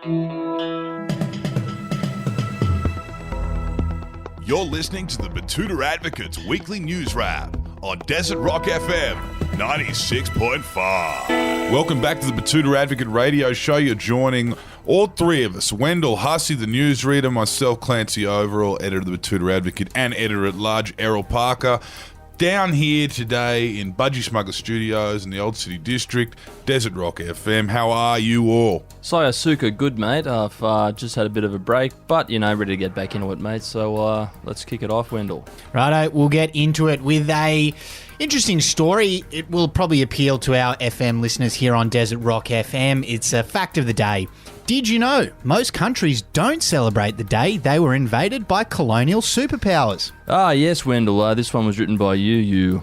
You're listening to the Batuta Advocates Weekly News Wrap on Desert Rock FM 96.5. Welcome back to the Batuta Advocate Radio Show. You're joining all three of us, Wendell Hussey, the newsreader, myself, Clancy Overall, editor of the Batuta Advocate, and editor-at-large, Errol Parker. Down here today in Budgie Smuggler Studios in the Old City District, Desert Rock FM. How are you all? Sayasuka, good, mate. I've just had a bit of a break, but, ready to get back into it, mate. So let's kick it off, Wendell. Righto, we'll get into it with a interesting story. It will probably appeal to our FM listeners here on Desert Rock FM. It's a fact of the day. Did you know most countries don't celebrate the day they were invaded by colonial superpowers? Ah, yes, Wendell. This one was written by you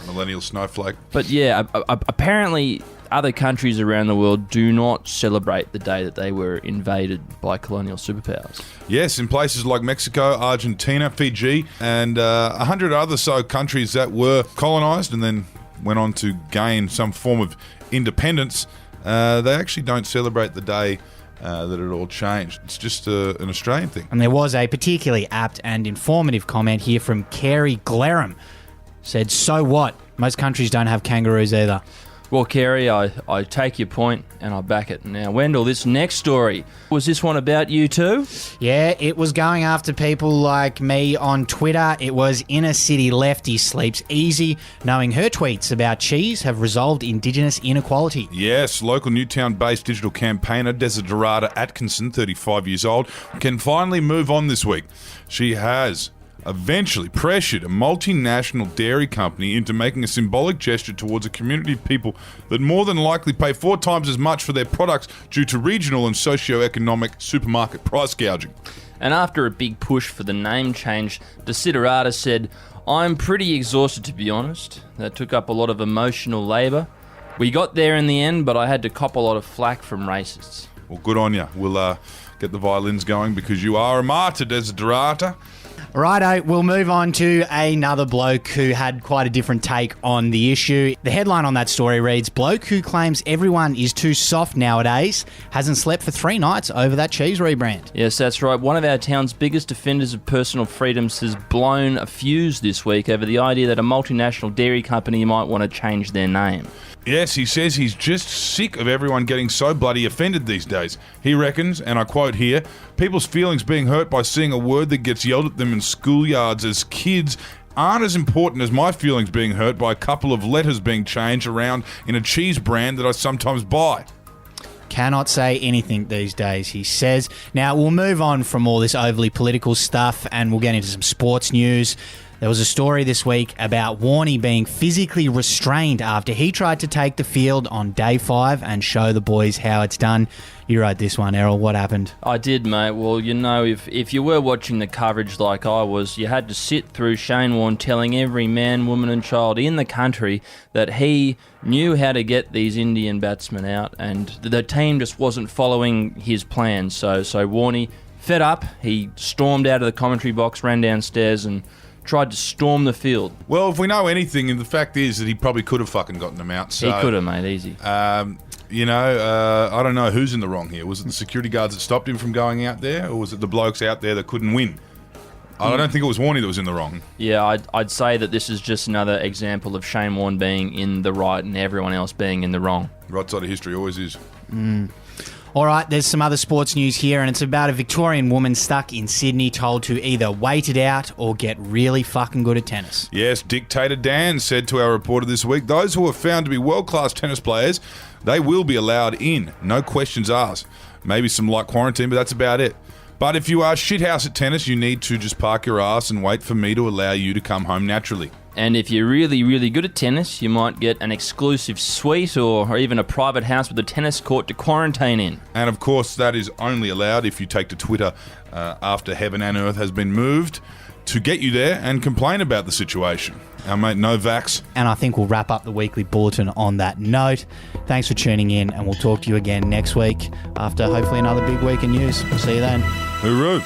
Millennial snowflake. But yeah, apparently other countries around the world do not celebrate the day that they were invaded by colonial superpowers. Yes, in places like Mexico, Argentina, Fiji, and 100 other so countries that were colonised and then went on to gain some form of independence. They actually don't celebrate the day that it all changed. It's just an Australian thing. And there was a particularly apt and informative comment here from Carey Glerum. Said, so what? Most countries don't have kangaroos either. Well, Carey, I take your point and I back it. Now, Wendell, this next story, was this one about you too? Yeah, it was going after people like me on Twitter. It was Inner City Lefty Sleeps Easy, knowing her tweets about cheese have resolved Indigenous inequality. Yes, local Newtown-based digital campaigner Desiderata Atkinson, 35 years old, can finally move on this week. She has eventually pressured a multinational dairy company into making a symbolic gesture towards a community of people that more than likely pay 4 times as much for their products due to regional and socio-economic supermarket price gouging. And after a big push for the name change, Desiderata said, I'm pretty exhausted, to be honest. That took up a lot of emotional labour. We got there in the end, but I had to cop a lot of flack from racists. Well, good on you. We'll get the violins going because you are a martyr, Desiderata. Righto, we'll move on to another bloke who had quite a different take on the issue. The headline on that story reads, bloke who claims everyone is too soft nowadays hasn't slept for 3 nights over that cheese rebrand. Yes, that's right. One of our town's biggest defenders of personal freedoms has blown a fuse this week over the idea that a multinational dairy company might want to change their name. Yes, he says he's just sick of everyone getting so bloody offended these days. He reckons, and I quote here, people's feelings being hurt by seeing a word that gets yelled at them in schoolyards as kids aren't as important as my feelings being hurt by a couple of letters being changed around in a cheese brand that I sometimes buy. Cannot say anything these days, he says. Now, we'll move on from all this overly political stuff and we'll get into some sports news. There was a story this week about Warnie being physically restrained after he tried to take the field on day 5 and show the boys how it's done. You wrote this one, Errol. What happened? I did, mate. Well, if you were watching the coverage like I was, you had to sit through Shane Warne telling every man, woman and child in the country that he knew how to get these Indian batsmen out and the team just wasn't following his plans. So Warnie, fed up, he stormed out of the commentary box, ran downstairs and tried to storm the field. Well, if we know anything, and the fact is that he probably could have fucking gotten them out. So, he could have, mate, easy. I don't know who's in the wrong here. Was it the security guards that stopped him from going out there, or was it the blokes out there that couldn't win? I don't think it was Warnie that was in the wrong. Yeah, I'd say that this is just another example of Shane Warne being in the right and everyone else being in the wrong. Right side of history always is. All right, there's some other sports news here, and it's about a Victorian woman stuck in Sydney told to either wait it out or get really fucking good at tennis. Yes, Dictator Dan said to our reporter this week, those who are found to be world-class tennis players, they will be allowed in. No questions asked. Maybe some light quarantine, but that's about it. But if you are shithouse at tennis, you need to just park your ass and wait for me to allow you to come home naturally. And if you're really, really good at tennis, you might get an exclusive suite or even a private house with a tennis court to quarantine in. And of course, that is only allowed if you take to Twitter after heaven and earth has been moved to get you there and complain about the situation. Our mate Novax. And I think we'll wrap up the weekly bulletin on that note. Thanks for tuning in, and we'll talk to you again next week after hopefully another big week in news. See you then. Hooroo.